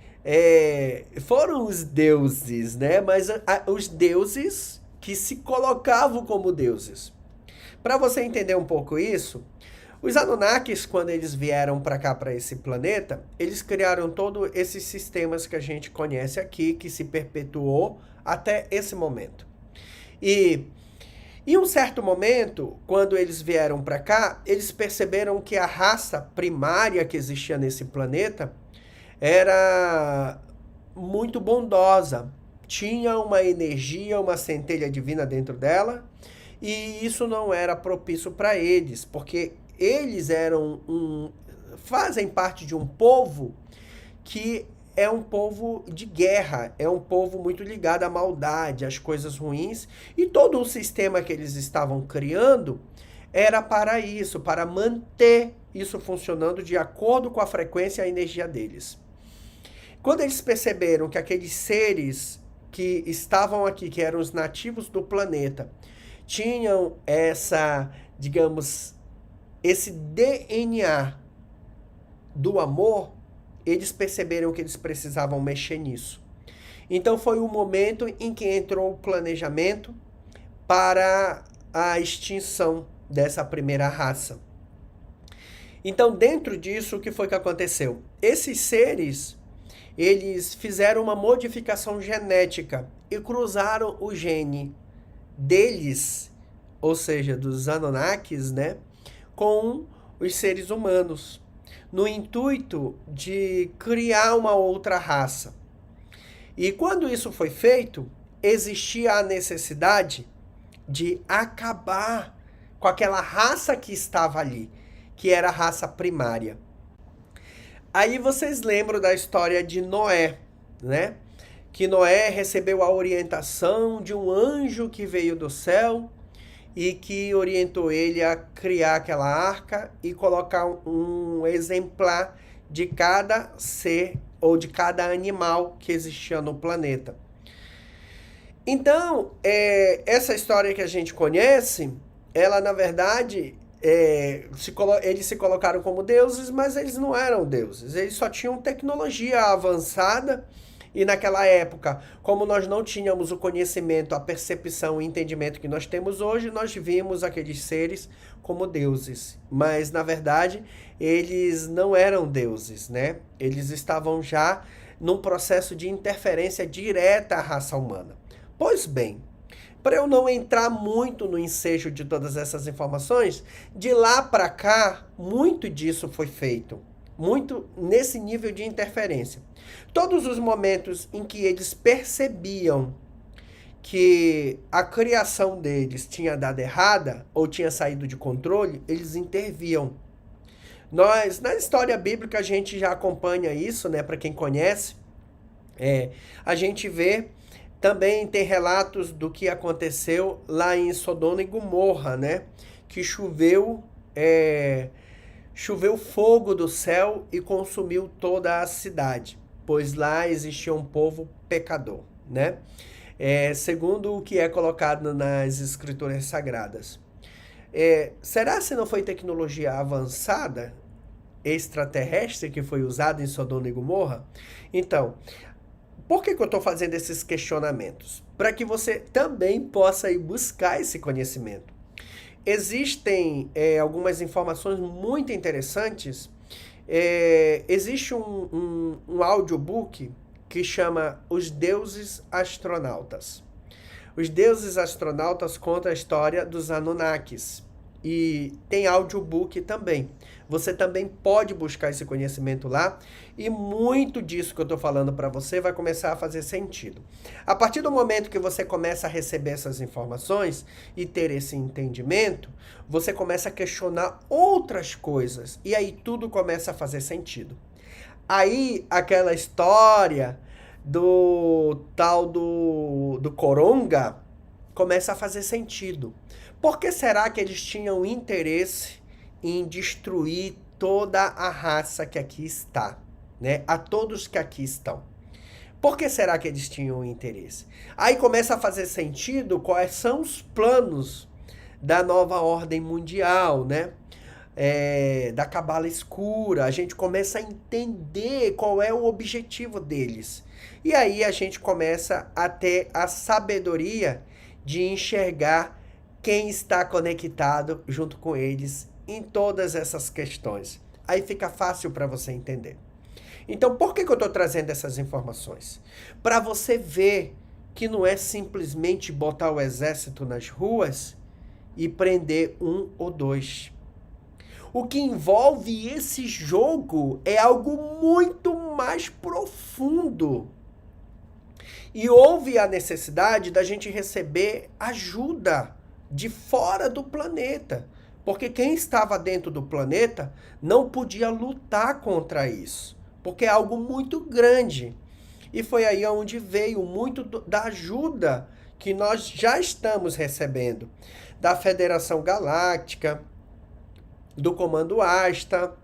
foram os deuses, né? Mas os deuses que se colocavam como deuses. Para você entender um pouco isso, os Anunnakis, quando eles vieram para cá, para esse planeta, eles criaram todos esses sistemas que a gente conhece aqui, que se perpetuou até esse momento. E em um certo momento, quando eles vieram para cá, eles perceberam que a raça primária que existia nesse planeta era muito bondosa. Tinha uma energia, uma centelha divina dentro dela, e isso não era propício para eles, porque eles fazem parte de um povo que é um povo de guerra, é um povo muito ligado à maldade, às coisas ruins, e todo o sistema que eles estavam criando era para isso, para manter isso funcionando de acordo com a frequência e a energia deles. Quando eles perceberam que aqueles seres que estavam aqui, que eram os nativos do planeta, tinham essa, digamos, esse DNA do amor, eles perceberam que eles precisavam mexer nisso. Então foi o momento em que entrou o planejamento para a extinção dessa primeira raça. Então, dentro disso, o que foi que aconteceu? Esses seres, eles fizeram uma modificação genética e cruzaram o gene deles, ou seja, dos Anunnakis, né, com os seres humanos, no intuito de criar uma outra raça. E quando isso foi feito, existia a necessidade de acabar com aquela raça que estava ali, que era a raça primária. Aí vocês lembram da história de Noé, né? Que Noé recebeu a orientação de um anjo que veio do céu e que orientou ele a criar aquela arca e colocar um exemplar de cada ser ou de cada animal que existia no planeta. Então, essa história que a gente conhece, ela na verdade, eles se colocaram como deuses, mas eles não eram deuses. Eles só tinham tecnologia avançada e naquela época, como nós não tínhamos o conhecimento, a percepção e entendimento que nós temos hoje, nós vimos aqueles seres como deuses. Mas, na verdade, eles não eram deuses, né? Eles estavam já num processo de interferência direta à raça humana. Pois bem, para eu não entrar muito no ensejo de todas essas informações, de lá para cá, muito disso foi feito. Muito nesse nível de interferência. Todos os momentos em que eles percebiam que a criação deles tinha dado errada ou tinha saído de controle, eles interviam. Nós, na história bíblica, a gente já acompanha isso, né? Para quem conhece, a gente vê, também tem relatos do que aconteceu lá em Sodoma e Gomorra, né? Que choveu fogo do céu e consumiu toda a cidade, pois lá existia um povo pecador, né? Segundo o que é colocado nas escrituras sagradas. Será se não foi tecnologia avançada, extraterrestre, que foi usada em Sodoma e Gomorra? Então, por que eu estou fazendo esses questionamentos? Para que você também possa ir buscar esse conhecimento. Existem algumas informações muito interessantes. Existe um audiobook que chama Os Deuses Astronautas. Os Deuses Astronautas conta a história dos Anunnakis. E tem audiobook também. Você também pode buscar esse conhecimento lá. E muito disso que eu estou falando para você vai começar a fazer sentido. A partir do momento que você começa a receber essas informações e ter esse entendimento, você começa a questionar outras coisas. E aí tudo começa a fazer sentido. Aí aquela história do tal do Coronga começa a fazer sentido. Por que será que eles tinham interesse em destruir toda a raça que aqui está, né? A todos que aqui estão. Por que será que eles tinham interesse? Aí começa a fazer sentido quais são os planos da nova ordem mundial, né? Da cabala escura. A gente começa a entender qual é o objetivo deles. E aí a gente começa a ter a sabedoria de enxergar quem está conectado junto com eles em todas essas questões. Aí fica fácil para você entender. Então, por que eu estou trazendo essas informações? Para você ver que não é simplesmente botar o exército nas ruas e prender um ou dois. O que envolve esse jogo é algo muito mais profundo. E houve a necessidade da gente receber ajuda de fora do planeta. Porque quem estava dentro do planeta não podia lutar contra isso. Porque é algo muito grande. E foi aí onde veio muito da ajuda que nós já estamos recebendo. Da Federação Galáctica, do Comando Asta,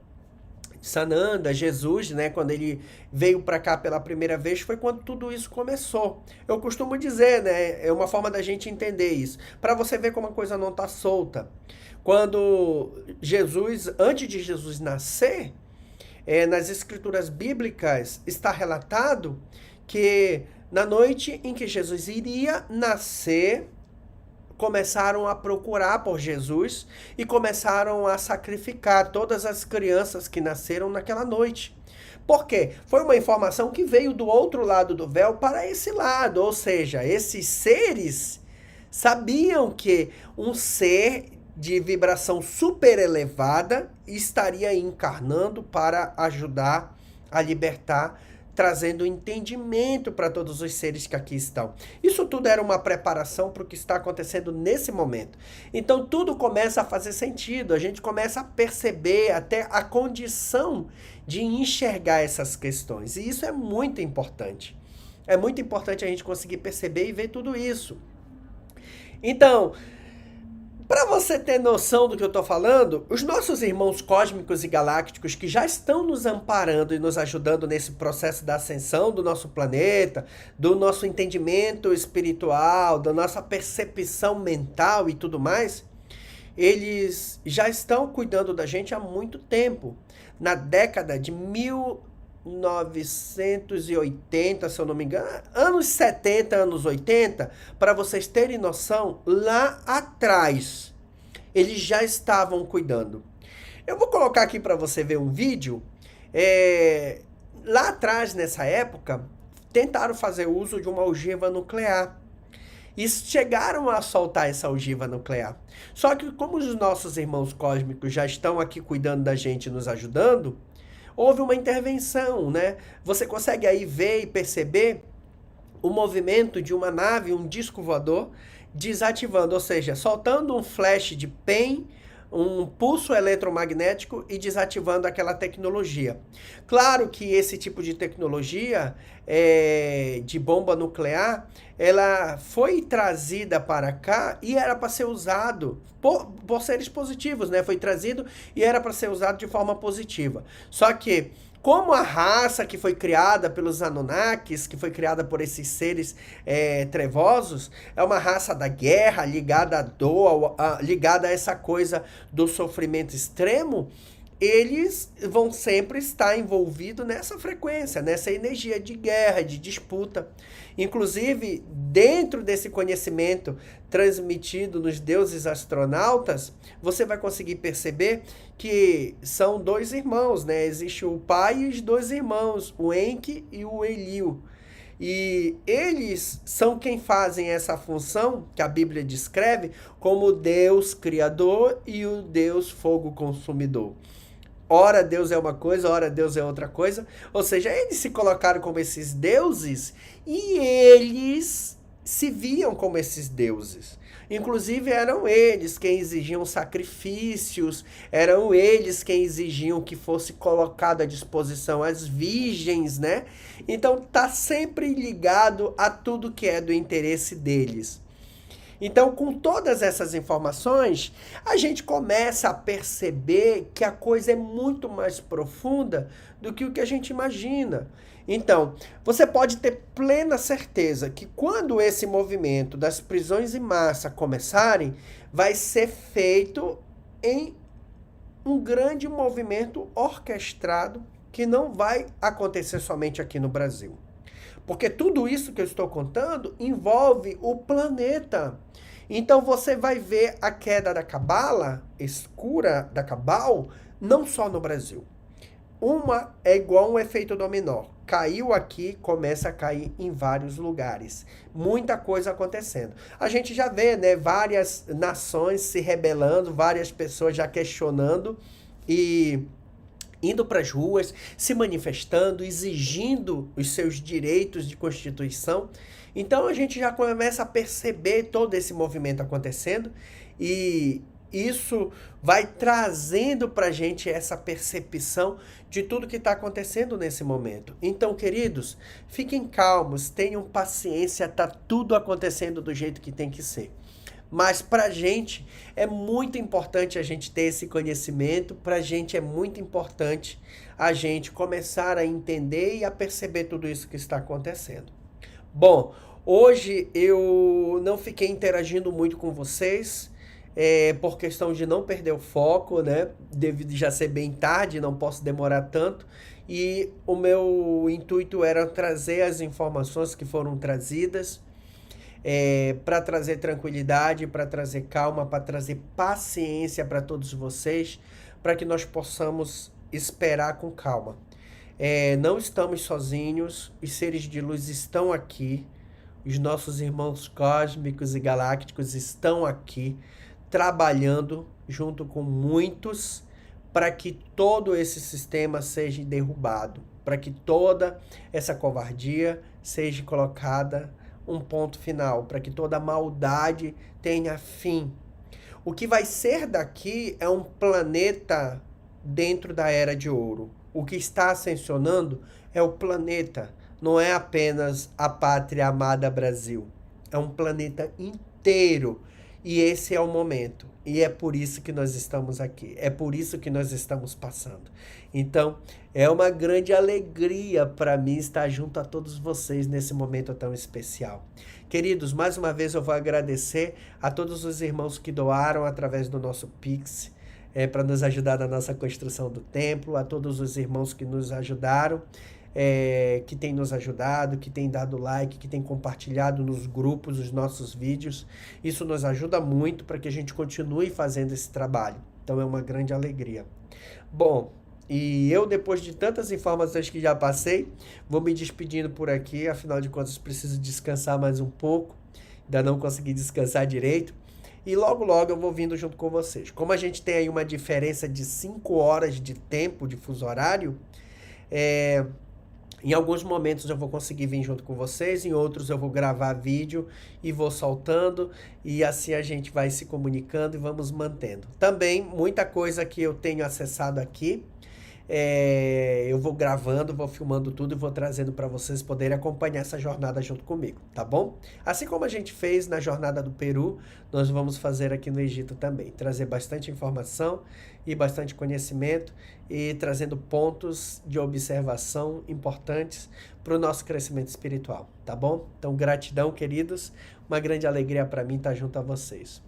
Sananda, Jesus, né, quando ele veio para cá pela primeira vez, foi quando tudo isso começou. Eu costumo dizer, né, é uma forma da gente entender isso, para você ver como a coisa não está solta. Quando Jesus, antes de Jesus nascer, nas escrituras bíblicas está relatado que na noite em que Jesus iria nascer, começaram a procurar por Jesus e começaram a sacrificar todas as crianças que nasceram naquela noite. Por quê? Foi uma informação que veio do outro lado do véu para esse lado, ou seja, esses seres sabiam que um ser de vibração super elevada estaria encarnando para ajudar a libertar, trazendo entendimento para todos os seres que aqui estão. Isso tudo era uma preparação para o que está acontecendo nesse momento. Então tudo começa a fazer sentido, a gente começa a perceber até a condição de enxergar essas questões. E isso é muito importante. É muito importante a gente conseguir perceber e ver tudo isso. Então, para você ter noção do que eu estou falando, os nossos irmãos cósmicos e galácticos que já estão nos amparando e nos ajudando nesse processo da ascensão do nosso planeta, do nosso entendimento espiritual, da nossa percepção mental e tudo mais, eles já estão cuidando da gente há muito tempo. Na década de 1980, se eu não me engano, anos 70, anos 80, para vocês terem noção, lá atrás, eles já estavam cuidando. Eu vou colocar aqui para você ver um vídeo. Lá atrás, nessa época, tentaram fazer uso de uma ogiva nuclear. E chegaram a soltar essa ogiva nuclear. Só que como os nossos irmãos cósmicos já estão aqui cuidando da gente, nos ajudando, houve uma intervenção, né? Você consegue aí ver e perceber o movimento de uma nave, um disco voador, desativando, ou seja, soltando um flash de PEM, um pulso eletromagnético e desativando aquela tecnologia. Claro que esse tipo de tecnologia de bomba nuclear, ela foi trazida para cá e era para ser usado por seres positivos, né? Foi trazido e era para ser usado de forma positiva. Só que como a raça que foi criada pelos Anunnakis, que foi criada por esses seres trevosos, é uma raça da guerra, ligada à dor, ligada a essa coisa do sofrimento extremo, eles vão sempre estar envolvidos nessa frequência, nessa energia de guerra, de disputa. Inclusive, dentro desse conhecimento transmitido nos deuses astronautas, você vai conseguir perceber que são dois irmãos, né? Existe o pai e os dois irmãos, o Enki e o Enlil. E eles são quem fazem essa função que a Bíblia descreve como o Deus Criador e o Deus Fogo Consumidor. Ora Deus é uma coisa, ora Deus é outra coisa. Ou seja, eles se colocaram como esses deuses e eles se viam como esses deuses. Inclusive eram eles quem exigiam sacrifícios, eram eles quem exigiam que fosse colocado à disposição as virgens, né? Então tá sempre ligado a tudo que é do interesse deles. Então, com todas essas informações, a gente começa a perceber que a coisa é muito mais profunda do que o que a gente imagina. Então, você pode ter plena certeza que quando esse movimento das prisões em massa começarem, vai ser feito em um grande movimento orquestrado que não vai acontecer somente aqui no Brasil. Porque tudo isso que eu estou contando envolve o planeta. Então você vai ver a queda da Cabala, escura da Cabal, não só no Brasil. Uma é igual um efeito dominó. Caiu aqui, começa a cair em vários lugares. Muita coisa acontecendo. A gente já vê, né, várias nações se rebelando, várias pessoas já questionando e indo para as ruas, se manifestando, exigindo os seus direitos de constituição. Então a gente já começa a perceber todo esse movimento acontecendo e isso vai trazendo para a gente essa percepção de tudo que está acontecendo nesse momento. Então, queridos, fiquem calmos, tenham paciência, tá tudo acontecendo do jeito que tem que ser. Mas pra gente é muito importante a gente ter esse conhecimento, pra gente é muito importante a gente começar a entender e a perceber tudo isso que está acontecendo. Bom, hoje eu não fiquei interagindo muito com vocês, por questão de não perder o foco, né? Devido já ser bem tarde, não posso demorar tanto. E o meu intuito era trazer as informações que foram trazidas, para trazer tranquilidade, para trazer calma, para trazer paciência para todos vocês, para que nós possamos esperar com calma. Não estamos sozinhos, os seres de luz estão aqui, os nossos irmãos cósmicos e galácticos estão aqui, trabalhando junto com muitos para que todo esse sistema seja derrubado, para que toda essa covardia seja colocada um ponto final, para que toda maldade tenha fim. O que vai ser daqui é um planeta dentro da Era de Ouro. O que está ascensionando é o planeta, não é apenas a pátria amada Brasil. É um planeta inteiro. E esse é o momento. E é por isso que nós estamos aqui. É por isso que nós estamos passando. Então, é uma grande alegria para mim estar junto a todos vocês nesse momento tão especial. Queridos, mais uma vez eu vou agradecer a todos os irmãos que doaram através do nosso Pix, para nos ajudar na nossa construção do templo, a todos os irmãos que nos ajudaram, que têm nos ajudado, que têm dado like, que têm compartilhado nos grupos os nossos vídeos. Isso nos ajuda muito para que a gente continue fazendo esse trabalho. Então é uma grande alegria. Bom, e eu, depois de tantas informações que já passei, vou me despedindo por aqui. Afinal de contas, preciso descansar mais um pouco. Ainda não consegui descansar direito. E logo, logo eu vou vindo junto com vocês. Como a gente tem aí uma diferença de 5 horas de tempo de fuso horário, em alguns momentos eu vou conseguir vir junto com vocês, em outros eu vou gravar vídeo e vou soltando, e assim a gente vai se comunicando e vamos mantendo. Também, muita coisa que eu tenho acessado aqui, eu vou gravando, vou filmando tudo e vou trazendo para vocês poderem acompanhar essa jornada junto comigo, tá bom? Assim como a gente fez na jornada do Peru, nós vamos fazer aqui no Egito também. Trazer bastante informação e bastante conhecimento e trazendo pontos de observação importantes para o nosso crescimento espiritual, tá bom? Então, gratidão, queridos. Uma grande alegria para mim estar junto a vocês.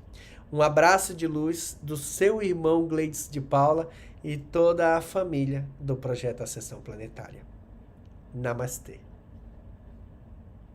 Um abraço de luz do seu irmão Gleides de Paula e toda a família do Projeto Ascensão Planetária. Namastê.